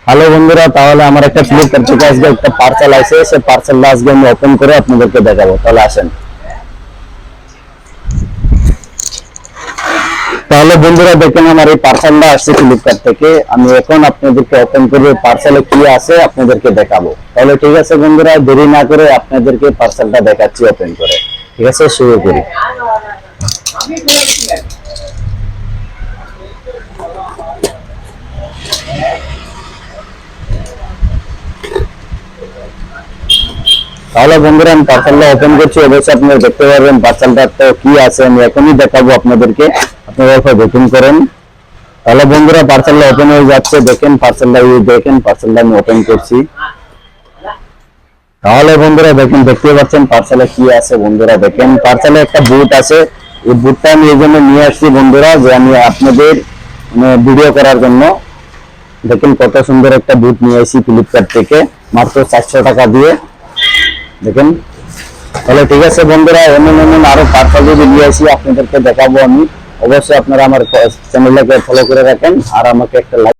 Hello বন্ধুরা, তাহলে আমার একটা ফ্লিপকার্ট থেকে আজকে একটা পার্সেল আছে, সেই পার্সেলটা আজকে আমি ওপেন করে আপনাদেরকে দেখাবো। তাহলে আসেন। তাহলে বন্ধুরা দেখেন, আমার এই পার্সেলটা আসছে ফ্লিপকার্ট থেকে। আমি এখন আপনাদেরকে ওপেন করে পার্সেলে কি আছে আপনাদেরকে দেখাবো। তাহলে ঠিক আছে বন্ধুরা, দেরি না করে আপনাদেরকে পার্সেলটা দেখাচ্ছি ওপেন করে। ঠিক আছে, শুরু করি। তাহলে বন্ধুরা, আমি পার্সেলটা ওপেন করছি। অবশ্যই আপনারা দেখতে পারবেন পার্সেলটা তো কি আছে, আমি এখনই দেখাবো আপনাদেরকে। আপনারা ওপেন করেন। তাহলে বন্ধুরা, পার্সেলটা ওপেন হয়ে যাচ্ছে। দেখেন পার্সেলটা, দেখেন পার্সেলটা আমি ওপেন করছি। তাহলে বন্ধুরা দেখেন, দেখতে পাচ্ছেন পার্সেলে কি আছে। বন্ধুরা দেখেন, পার্সেলে একটা বুট আছে। এই বুটটা আমি এই জন্য নিয়ে আসছি বন্ধুরা, যে আমি আপনাদের ভিডিও করার জন্য। দেখেন কত সুন্দর একটা বুট নিয়ে আসি ফ্লিপকার্ট থেকে, মাত্র 400 টাকা দিয়ে। দেখেন। তাহলে ঠিক আছে বন্ধুরা, এমন এমন আরো পার্সেল যদি নিয়ে আসি আপনাদেরকে দেখাবো আমি। অবশ্যই আপনারা আমার চ্যানেলটাকে ফলো করে রাখেন আর আমাকে একটা লাইক